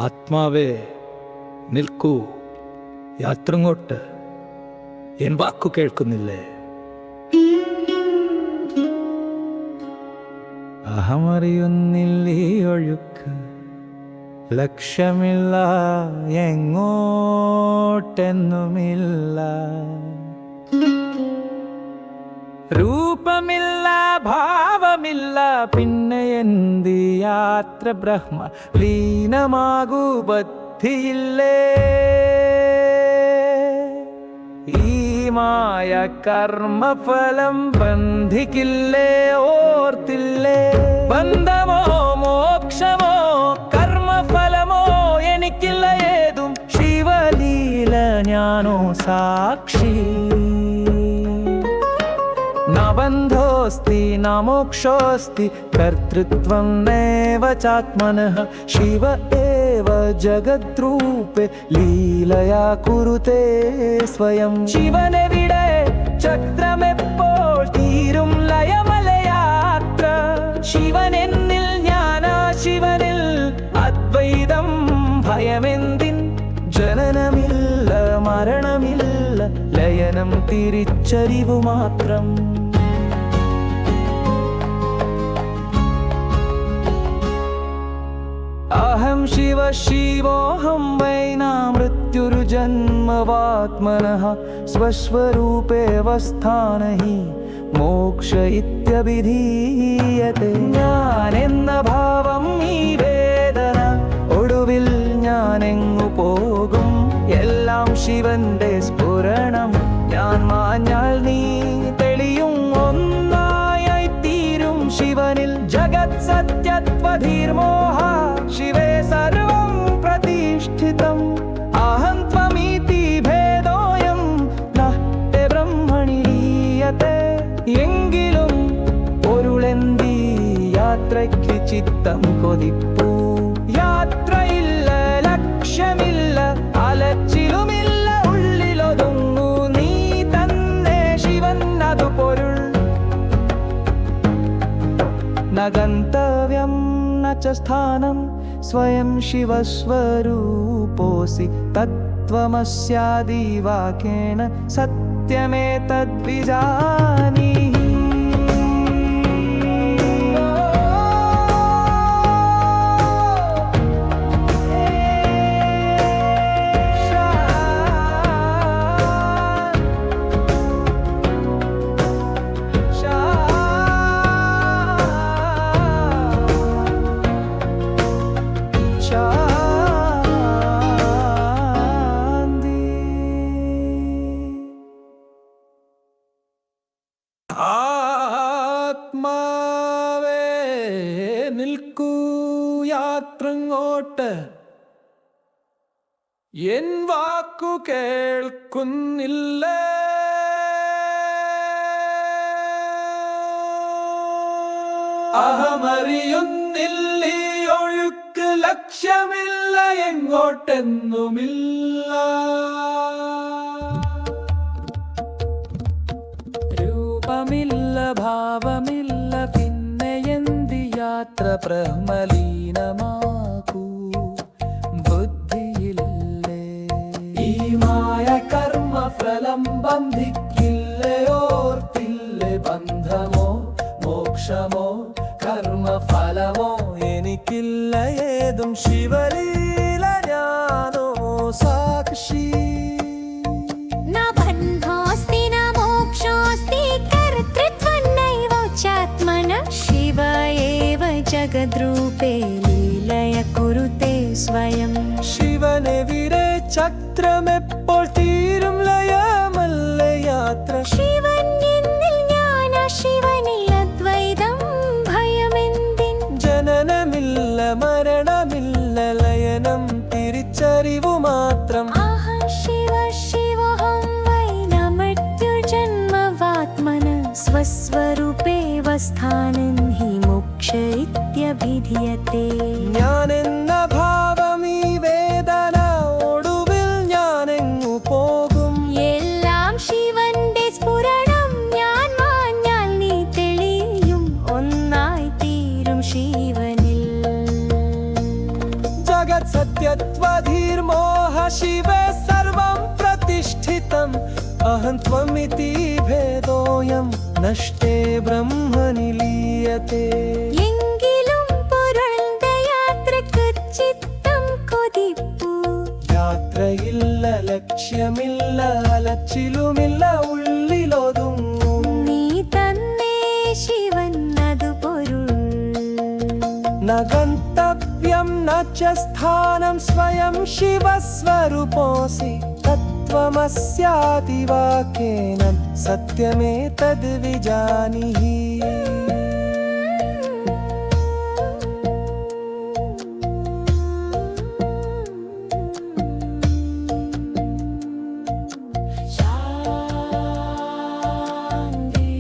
ആത്മാവേ നിൽക്കൂ, യാത്രങ്ങോട്ട്. എൻ വാക്കു കേൾക്കുന്നില്ലേ? അഹമറിയുന്നില്ല ഈ ഒഴുക്ക്, ലക്ഷ്യമില്ല എങ്ങോട്ടെന്നുമില്ല. രൂപമില്ല ഭാവമില്ല, പിന്നെ എന്ത് യാത്ര? ബ്രഹ്മ ലീനമാകൂ ബുദ്ധിയില്ലേ? ഈ മായ കർമ്മഫലം ബന്ധിക്കില്ലേ? ഓർത്തില്ലേ? ബന്ധമോ മോക്ഷമോ കർമ്മഫലമോ എനിക്കില്ല ഏതും. ശിവലീല ഞാനോ സാക്ഷി. न बन्धोऽस्ति न मोक्षोऽस्ति, कर्तृत्वं नैव चात्मनः. शिव एव जगद्रूपे लीलया कुरुते स्वयं. शिवनेവിടെ ചക്രമെപ്പോൾ തീരും ലയമലയാത്ര? ശിവനെന്നിൽ ഞാനാ ശിവനിൽ അദ്വൈതം ഭയമെന്തിൻ? ജനനമില്ല മരണമില്ല, ലയനം തിരിച്ചറിവു മാത്രം. അഹം ശിവ ശിവോഹം വൈ ന മൃത്യുർജന്മവാത്മനഃ. സ്വസ്വരൂപേവസ്ഥാനഹി മോക്ഷ ഇത്യഭിധീയത്തെ. ഞാനെന്ന ഭാവം ഈ വേദന, ഒടുവിൽ ഞാനെങ്ങു പോകും? എല്ലാം ശിവന്റെ സ്ഫുരണം. ഞാൻ മാഞ്ഞാൽ നീ തെളിയും, ഒന്നായി തീരും ശിവനിൽ. ജഗത് സത്യത്വധീർമോഹ ശിവേ സർവം പ്രതിഷ്ഠിതം. അഹം ത്വമീതി ഭേദോയം നഹ്തേ ബ്രഹ്മണി ലീയത്തെ. എങ്കിലും പൊരുളെന്തി യാത്രയ്ക്ക് ചിത്തം കൊതിപ്പൂ. യാത്രയില്ല ലക്ഷ്യമില്ല, അലച്ചിലുമില്ല, ഉള്ളിലൊതുങ്ങൂ നീ തന്നെ ശിവൻ അതു പൊരുൾ. ന ഗന്തവ്യം ന ച സ്ഥാനം, സ്വയം ശിവസ്വരൂപോऽസി. തത്വമസ്യാദി വാക്യേന സത്യമേതദ്വിജാനീഹി. ആത്മാവേ നിൽക്കൂ, യാത്രങ്ങോട്ട്. എൻ വാക്കു കേൾക്കുന്നില്ലേ? അഹമറിയുന്നില്ല ഈ ഒഴുക്ക്, ലക്ഷ്യമില്ല എങ്ങോട്ടെന്നുമില്ല. രൂപമില്ല ഭാവമില്ല, പിന്നെ എന്ത് യാത്ര? ബ്രഹ്മലീനമാകൂ ബുദ്ധിയില്ലേ? ഈ മായ കർമ്മഫലം ബന്ധിക്കില്ലേ? ഓർത്തില്ലേ? ബന്ധമോ മോക്ഷമോ കർമ്മഫലമോ എനിക്കില്ല ഏതും. ശിവലീല ഞാനോ സാക്ഷി. शिव एव जगद्रूपे लीलया कुरुते स्वयं. ശിവനെവിടെ ചക്രമെപ്പോൾ തീരും ലയമല്ല യാത്ര? ശിവൻ എന്നിൽ ഞാനാ ശിവനിൽ അദ്വൈതം ഭയമെന്തിൻ? ജനനമില്ല മരണമില്ല, ലയനം തിരിച്ചറിവു മാത്രം. അഹം ശിവ ശിവോഹം വൈ ന മൃത്യുർജന്മവാത്മനഃ. സ്വസ്വരൂപേവസ്ഥാനം ഹി മോക്ഷ ഇത്യഭിധീയത്തെ. ഞാനെന്ന ഭാവം ഈ വേദന, ഒടുവിൽ ഞാനെങ്ങു പോകും? എല്ലാം ശിവന്റെ സ്ഫുരണം. ഞാൻ മാഞ്ഞാൽ നീ തെളിയും, ഒന്നായി തീരും ശിവനിൽ. जगत् सत्यत्वधीर्मोह शिवे सर्वं प्रतिष्ठितम् अहं त्वमिति भेदोऽयं नष्टे ब्रह्मणि लीयते എങ്കിലും പൊരുളുടെ യാത്രക്ക് ചിത്തം കൊതിപ്പൂ യാത്രയില്ല ലക്ഷ്യമില്ല അലച്ചിലുമില്ല ഉള്ളിലൊതുങ്ങും നീ തന്നേ ശിവൻ അതു പൊരുൾ न गन्तव्यं न च स्थानं स्वयं शिवस्वरूपोऽसि तत्त्वमस्यादिवाक्येन सत्यमेतद् विजानीहि ശാന്തി